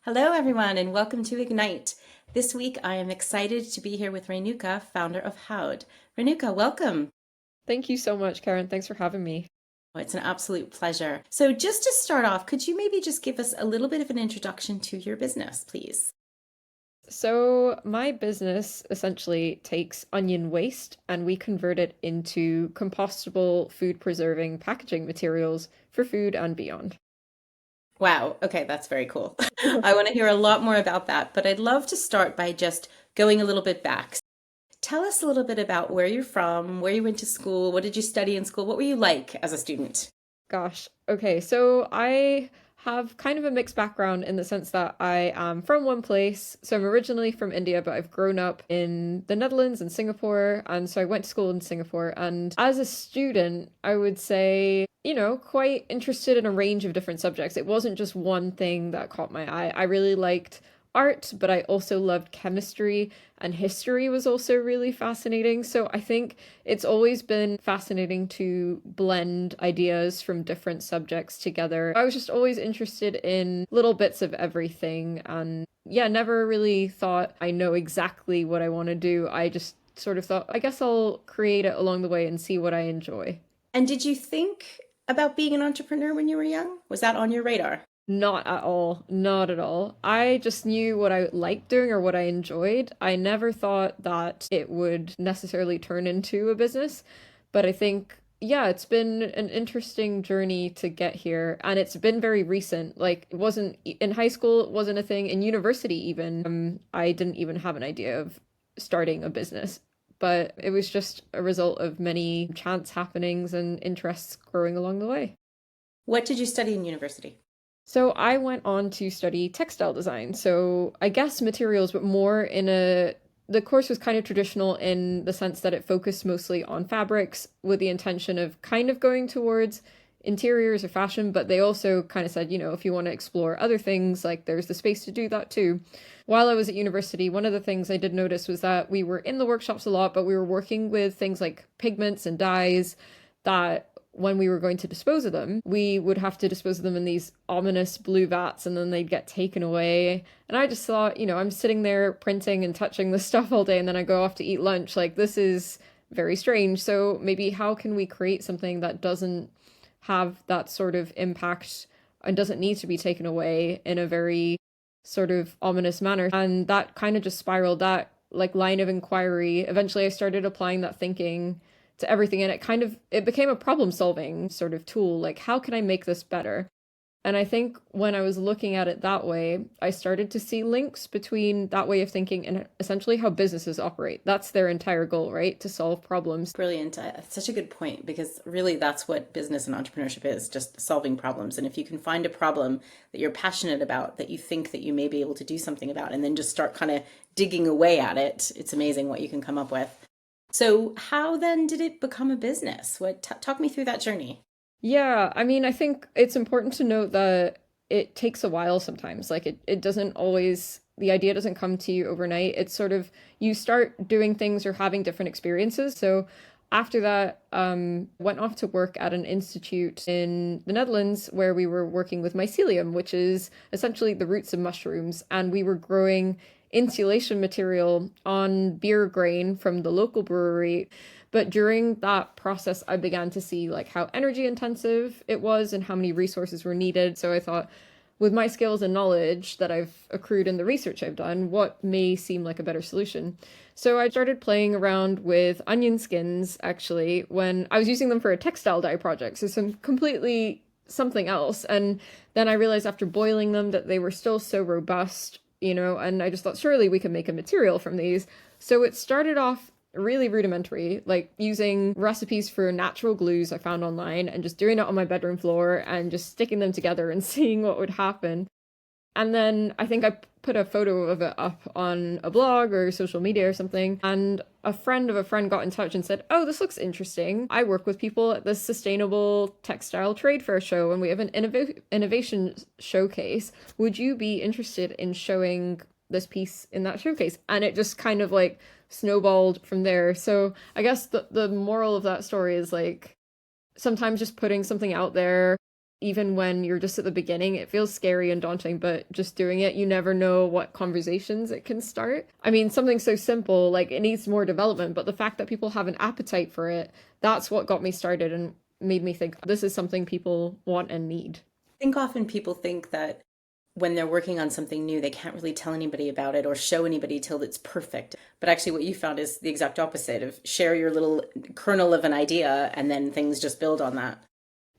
Hello, everyone, and welcome to Ignite. This week, I am excited to be here with Renuka, founder of HUID. Renuka, welcome. Thank you so much, Karen. Thanks for having me. Oh, it's an absolute pleasure. So just to start off, could you maybe just give us a little bit of an introduction to your business, please? So, my business essentially takes onion waste and we convert it into compostable food preserving packaging materials for food and beyond. Wow, okay, that's very cool. I want to hear a lot more about that, but I'd love to start by just going a little bit back. Tell us a little bit about where you're from, where you went to school, what did you study in school, what were you like as a student? Gosh. Okay, so I have kind of a mixed background in the sense that I am from one place. So I'm originally from India, but I've grown up in the Netherlands and Singapore. And so I went to school in Singapore. And as a student, I would say, quite interested in a range of different subjects. It wasn't just one thing that caught my eye. I really liked art, but I also loved chemistry, and history was also really fascinating. So I think it's always been fascinating to blend ideas from different subjects together. I was just always interested in little bits of everything, and yeah, never really thought I know exactly what I want to do. I just sort of thought, I guess I'll create it along the way and see what I enjoy. And did you think about being an entrepreneur when you were young? Was that on your radar? Not at all. Not at all. I just knew what I liked doing or what I enjoyed. I never thought that it would necessarily turn into a business. But I think, yeah, it's been an interesting journey to get here. And it's been very recent. Like, it wasn't in high school, it wasn't a thing. In university, even, I didn't even have an idea of starting a business. But it was just a result of many chance happenings and interests growing along the way. What did you study in university? So I went on to study textile design. So I guess materials, but more in a the course was kind of traditional in the sense that it focused mostly on fabrics with the intention of kind of going towards interiors or fashion, but they also kind of said, if you want to explore other things, like there's the space to do that too. While I was at university, one of the things I did notice was that we were in the workshops a lot, but we were working with things like pigments and dyes that when we were going to dispose of them, we would have to dispose of them in these ominous blue vats and then they'd get taken away. And I just thought, I'm sitting there printing and touching this stuff all day and then I go off to eat lunch. Like, this is very strange. So maybe how can we create something that doesn't have that sort of impact and doesn't need to be taken away in a very sort of ominous manner? And that kind of just spiraled that like line of inquiry. Eventually I started applying that thinking to everything, and it became a problem solving sort of tool. Like, how can I make this better? And I think when I was looking at it that way, I started to see links between that way of thinking and essentially how businesses operate. That's their entire goal, right? To solve problems. Brilliant. Such a good point because really that's what business and entrepreneurship is, just solving problems. And if you can find a problem that you're passionate about, that you think that you may be able to do something about, and then just start kind of digging away at it, it's amazing what you can come up with. So how then did it become a business? Talk me through that journey. Yeah, I mean, I think it's important to note that it takes a while sometimes. Like it doesn't always, the idea doesn't come to you overnight. It's sort of, you start doing things or having different experiences. So after that, went off to work at an institute in the Netherlands where we were working with mycelium, which is essentially the roots of mushrooms. And we were growing insulation material on beer grain from the local brewery. But during that process, I began to see like how energy intensive it was and how many resources were needed. So I thought, with my skills and knowledge that I've accrued in the research I've done, what may seem like a better solution? So I started playing around with onion skins actually when I was using them for a textile dye project. So some completely something else. And then I realized after boiling them that they were still so robust, and I just thought surely we can make a material from these. So it started off really rudimentary, like using recipes for natural glues I found online and just doing it on my bedroom floor and just sticking them together and seeing what would happen. And then I think I put a photo of it up on a blog or social media or something. And a friend of a friend got in touch and said, "Oh, this looks interesting. I work with people at the Sustainable Textile Trade Fair show and we have an innovation showcase. Would you be interested in showing this piece in that showcase?" And it just kind of like snowballed from there. So I guess the moral of that story is like, sometimes just putting something out there, even when you're just at the beginning, it feels scary and daunting, but just doing it, you never know what conversations it can start. I mean, something so simple, like it needs more development, but the fact that people have an appetite for it, that's what got me started and made me think this is something people want and need. I think often people think that when they're working on something new, they can't really tell anybody about it or show anybody till it's perfect. But actually, what you found is the exact opposite of share your little kernel of an idea and then things just build on that.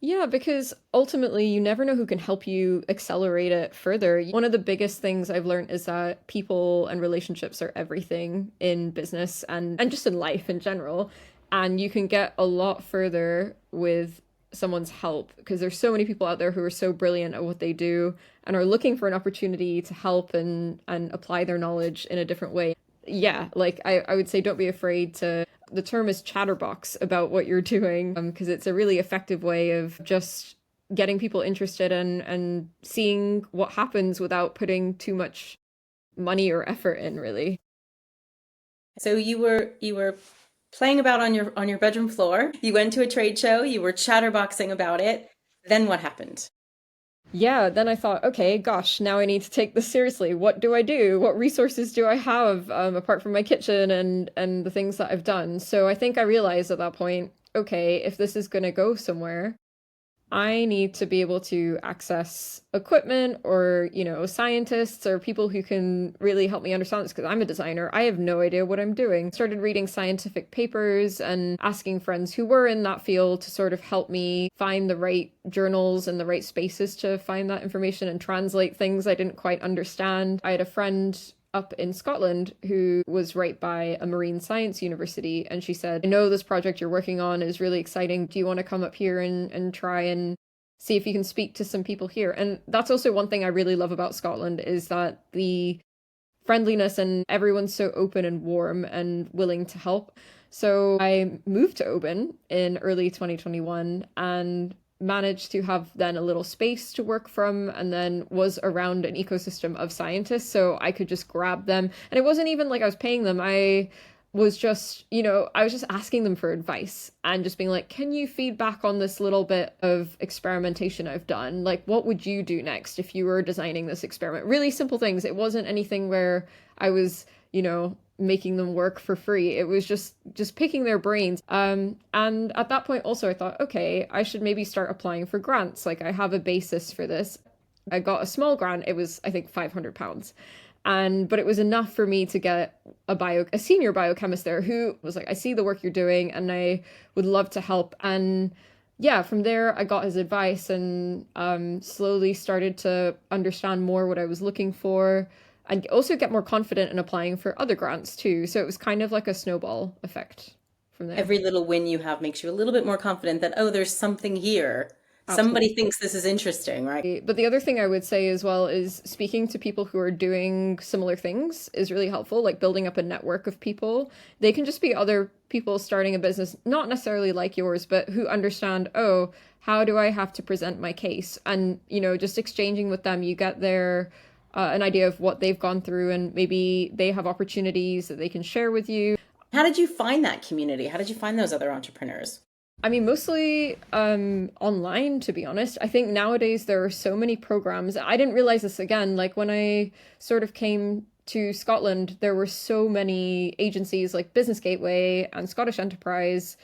Yeah, because ultimately you never know who can help you accelerate it further. One of the biggest things I've learned is that people and relationships are everything in business and just in life in general. And you can get a lot further with someone's help because there's so many people out there who are so brilliant at what they do and are looking for an opportunity to help and apply their knowledge in a different way. Yeah, like I would say don't be afraid to the term is chatterbox about what you're doing because it's a really effective way of just getting people interested and seeing what happens without putting too much money or effort in really. So you were playing about on your bedroom floor. You went to a trade show, you were chatterboxing about it. Then what happened? Yeah, then I thought, okay, gosh, now I need to take this seriously. What do I do? What resources do I have apart from my kitchen and the things that I've done? So I think I realized at that point, okay, if this is going to go somewhere, I need to be able to access equipment or, scientists or people who can really help me understand this because I'm a designer. I have no idea what I'm doing. Started reading scientific papers and asking friends who were in that field to sort of help me find the right journals and the right spaces to find that information and translate things I didn't quite understand. I had a friend up in Scotland who was right by a marine science university. And she said, I know this project you're working on is really exciting. Do you want to come up here and try and see if you can speak to some people here? And that's also one thing I really love about Scotland is that the friendliness and everyone's so open and warm and willing to help. So I moved to Oban in early 2021 and managed to have then a little space to work from and then was around an ecosystem of scientists so I could just grab them and it wasn't even like I was paying them. I was just asking them for advice and just being like, can you feedback on this little bit of experimentation I've done? Like, what would you do next if you were designing this experiment? Really simple things. It wasn't anything where I was, making them work for free. It was just picking their brains. And at that point also I thought, okay, I should maybe start applying for grants. Like I have a basis for this. I got a small grant. It was, I think, £500. But it was enough for me to get a senior biochemist there who was like, I see the work you're doing and I would love to help. And yeah, from there I got his advice and slowly started to understand more what I was looking for and also get more confident in applying for other grants too. So it was kind of like a snowball effect from there. Every little win you have makes you a little bit more confident that, oh, there's something here. Absolutely. Somebody thinks this is interesting, right? But the other thing I would say as well is speaking to people who are doing similar things is really helpful, like building up a network of people. They can just be other people starting a business, not necessarily like yours, but who understand, oh, how do I have to present my case? And, just exchanging with them, you get their an idea of what they've gone through, and maybe they have opportunities that they can share with you. How did you find that community? How did you find those other entrepreneurs? I mean, mostly online, to be honest. I think nowadays there are so many programs. I didn't realize this again. Like when I sort of came to Scotland, there were so many agencies like Business Gateway and Scottish Enterprise,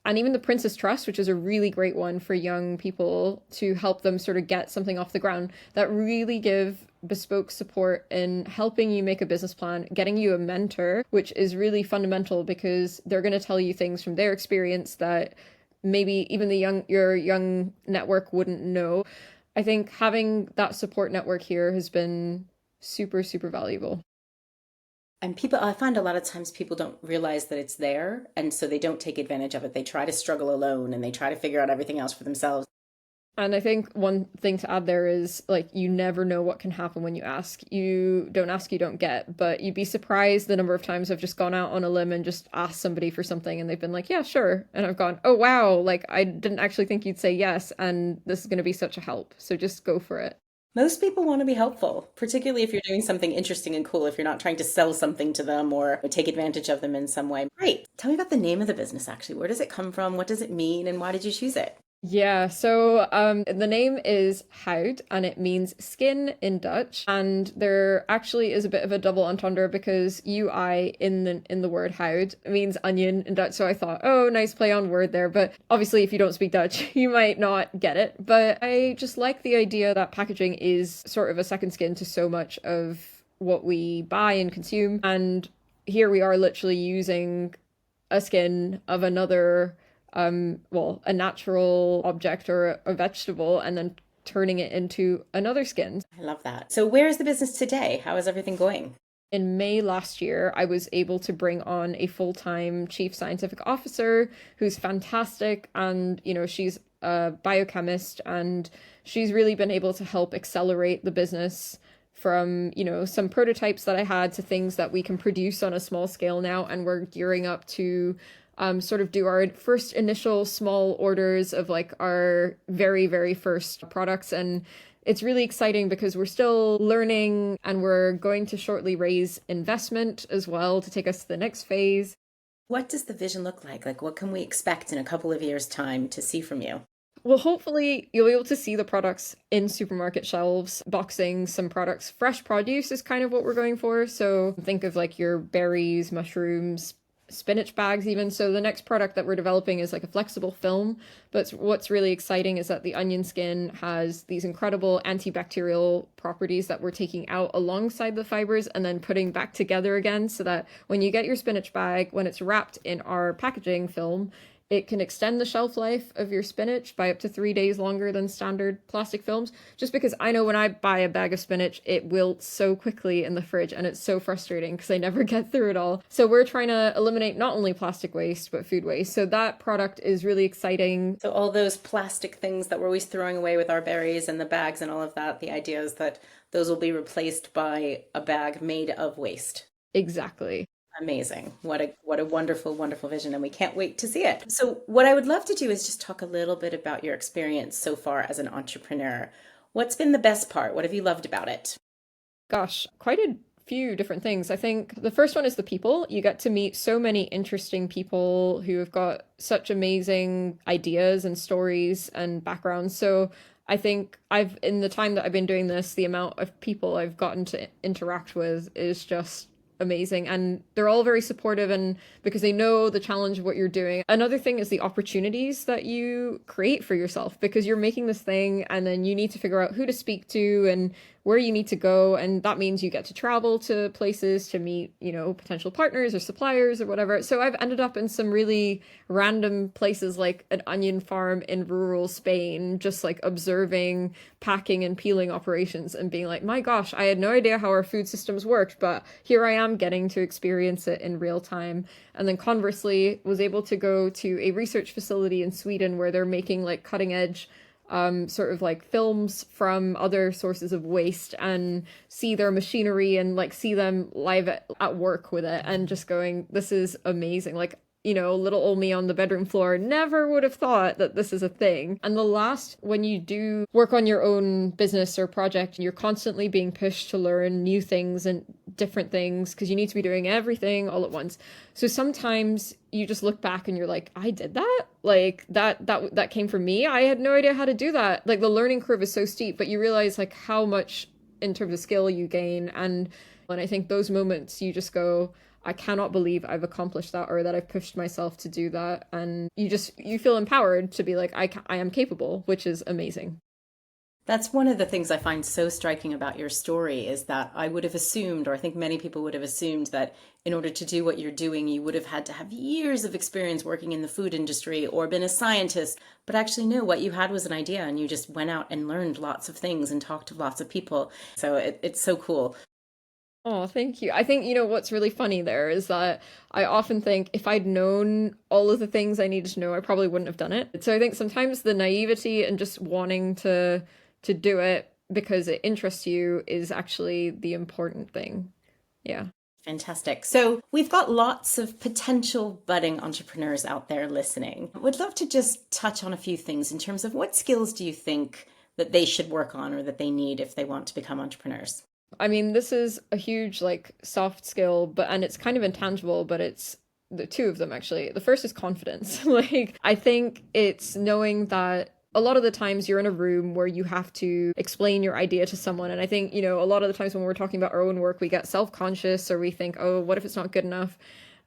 and even the Princess Trust, which is a really great one for young people to help them sort of get something off the ground, that really give bespoke support in helping you make a business plan, getting you a mentor, which is really fundamental because they're going to tell you things from their experience that maybe even your young network wouldn't know. I think having that support network here has been super, super valuable. And people, I find a lot of times people don't realize that it's there, and so they don't take advantage of it. They try to struggle alone and they try to figure out everything else for themselves. And I think one thing to add there is like you never know what can happen when you ask. You don't ask, you don't get. But you'd be surprised the number of times I've just gone out on a limb and just asked somebody for something and they've been like, yeah, sure. And I've gone, oh wow, like I didn't actually think you'd say yes, and this is going to be such a help. So just go for it. Most people want to be helpful, particularly if you're doing something interesting and cool, if you're not trying to sell something to them or take advantage of them in some way. Great. Tell me about the name of the business, actually. Where does it come from? What does it mean? And why did you choose it? Yeah, so the name is HUID and it means skin in Dutch. And there actually is a bit of a double entendre because UI in the word HUID means onion in Dutch. So I thought, oh, nice play on word there. But obviously, if you don't speak Dutch, you might not get it. But I just like the idea that packaging is sort of a second skin to so much of what we buy and consume. And here we are literally using a skin of another well, a natural object or a vegetable and then turning it into another skin. I love that. So where is the business today? How is everything going? In May last year, I was able to bring on a full-time chief scientific officer who's fantastic. And, you know, she's a biochemist and she's really been able to help accelerate the business from, you know, some prototypes that I had to things that we can produce on a small scale now. And we're gearing up to sort of do our first initial small orders of like our very, very first products. And it's really exciting because we're still learning and we're going to shortly raise investment as well to take us to the next phase. What does the vision look like? Like, what can we expect in a couple of years' time to see from you? Well, hopefully you'll be able to see the products in supermarket shelves, boxing some products. Fresh produce is kind of what we're going for. So think of like your berries, mushrooms, spinach bags even. So the next product that we're developing is like a flexible film. But what's really exciting is that the onion skin has these incredible antibacterial properties that we're taking out alongside the fibers and then putting back together again so that when you get your spinach bag, when it's wrapped in our packaging film, it can extend the shelf life of your spinach by up to 3 days longer than standard plastic films. Just because I know when I buy a bag of spinach, it wilts so quickly in the fridge and it's so frustrating because I never get through it all. So we're trying to eliminate not only plastic waste, but food waste. So that product is really exciting. So all those plastic things that we're always throwing away with our berries and the bags and all of that, the idea is that those will be replaced by a bag made of waste. Exactly. Amazing. What a wonderful, wonderful vision, and we can't wait to see it. So what I would love to do is just talk a little bit about your experience so far as an entrepreneur. What's been the best part? What have you loved about it? Gosh, quite a few different things. I think the first one is the people. You get to meet so many interesting people who have got such amazing ideas and stories and backgrounds. So I think in the time that I've been doing this, the amount of people I've gotten to interact with is just amazing, and they're all very supportive and because they know the challenge of what you're doing. Another thing is the opportunities that you create for yourself because you're making this thing and then you need to figure out who to speak to and where you need to go, and that means you get to travel to places to meet, you know, potential partners or suppliers or whatever. So I've ended up in some really random places like an onion farm in rural Spain, just like observing packing and peeling operations and being like, my gosh, I had no idea how our food systems worked, but here I am getting to experience it in real time. And then conversely, was able to go to a research facility in Sweden where they're making like cutting edge sort of like films from other sources of waste and see their machinery and like see them live at work with it and just going, this is amazing. Like, you know, little old me on the bedroom floor never would have thought that this is a thing. And the last, when you do work on your own business or project, you're constantly being pushed to learn new things and different things because you need to be doing everything all at once. So sometimes you just look back and you're like, I did that? Like that came from me. I had no idea how to do that. Like the learning curve is so steep, but you realize like how much in terms of skill you gain. And I think those moments you just go, I cannot believe I've accomplished that or that I've pushed myself to do that. And you feel empowered to be like, I am capable, which is amazing. That's one of the things I find so striking about your story is that I would have assumed, or I think many people would have assumed, that in order to do what you're doing, you would have had to have years of experience working in the food industry or been a scientist. But actually, no, what you had was an idea and you just went out and learned lots of things and talked to lots of people. So it's so cool. Oh, thank you. I think, you know, what's really funny there is that I often think if I'd known all of the things I needed to know, I probably wouldn't have done it. So I think sometimes the naivety and just wanting to do it because it interests you is actually the important thing. Yeah. Fantastic. So we've got lots of potential budding entrepreneurs out there listening. Would love to just touch on a few things in terms of what skills do you think that they should work on or that they need if they want to become entrepreneurs? I mean, this is a huge like soft skill, but and it's kind of intangible, but it's the two of them actually. The first is confidence. Like I think it's knowing that a lot of the times you're in a room where you have to explain your idea to someone. And I think, you know, a lot of the times when we're talking about our own work, we get self-conscious or we think, oh, what if it's not good enough?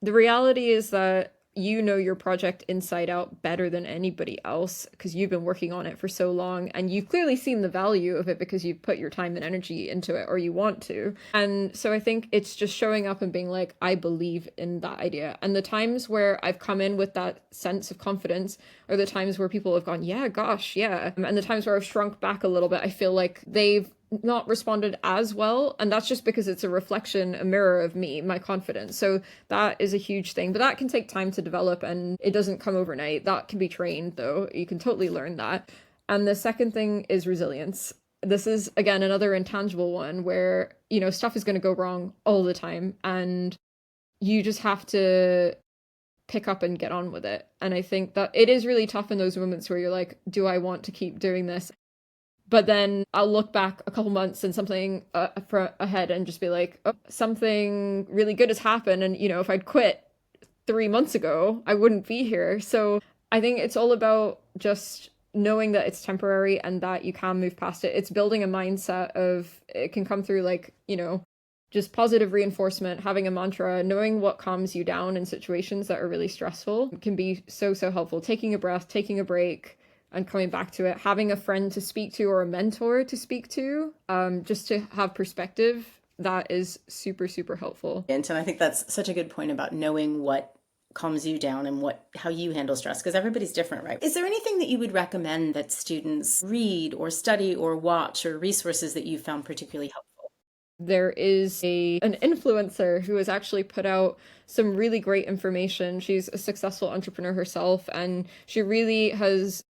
The reality is that you know your project inside out better than anybody else because you've been working on it for so long and you've clearly seen the value of it because you've put your time and energy into it or you want to. And so I think it's just showing up and being like, I believe in that idea. And the times where I've come in with that sense of confidence are the times where people have gone, yeah, gosh, yeah. And the times where I've shrunk back a little bit, I feel like they've not responded as well, and that's just because it's a reflection, a mirror of me, my confidence. So that is a huge thing, but that can take time to develop and it doesn't come overnight. That can be trained though. You can totally learn that. And the second thing is resilience. This is again another intangible one where, you know, stuff is going to go wrong all the time and you just have to pick up and get on with it. And I think that it is really tough in those moments where you're like, do I want to keep doing this? But then I'll look back a couple months and something ahead and just be like, oh, something really good has happened. And, you know, if I'd quit 3 months ago, I wouldn't be here. So I think it's all about just knowing that it's temporary and that you can move past it. It's building a mindset of it can come through like, you know, just positive reinforcement, having a mantra, knowing what calms you down in situations that are really stressful can be so, so helpful. Taking a breath, taking a break, and coming back to it, having a friend to speak to or a mentor to speak to, just to have perspective, that is super, super helpful. And I think that's such a good point about knowing what calms you down and how you handle stress, because everybody's different, right? Is there anything that you would recommend that students read or study or watch, or resources that you found particularly helpful? There is an influencer who has actually put out some really great information. She's a successful entrepreneur herself, and she really has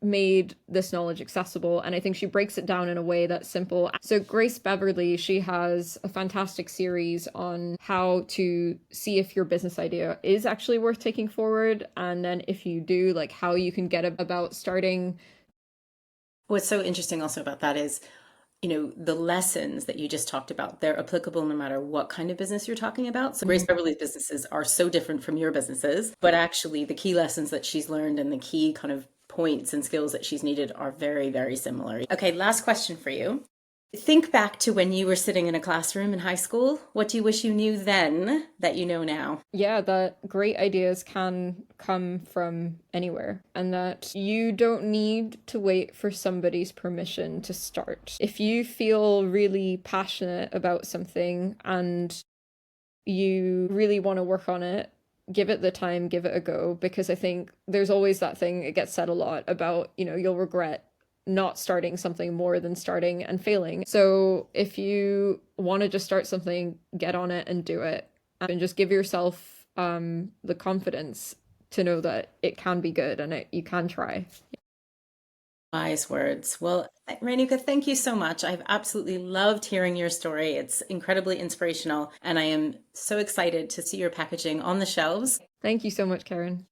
made this knowledge accessible, and I think she breaks it down in a way that's simple. So Grace Beverly, she has a fantastic series on how to see if your business idea is actually worth taking forward, and then if you do, like how you can get about starting. What's so interesting also about that is, you know, the lessons that you just talked about, they're applicable no matter what kind of business you're talking about. So Grace Beverly's businesses are so different from your businesses, but actually the key lessons that she's learned and the key kind of points and skills that she's needed are very, very similar. Okay, last question for you. Think back to when you were sitting in a classroom in high school. What do you wish you knew then that you know now? Yeah, that great ideas can come from anywhere and that you don't need to wait for somebody's permission to start. If you feel really passionate about something and you really want to work on it, give it the time, give it a go, because I think there's always that thing, it gets said a lot about, you know, you'll regret not starting something more than starting and failing. So if you want to just start something, get on it and do it, and just give yourself the confidence to know that it can be good and you can try. Wise words. Well, Renuka, thank you so much. I've absolutely loved hearing your story. It's incredibly inspirational, and I am so excited to see your packaging on the shelves. Thank you so much, Karen.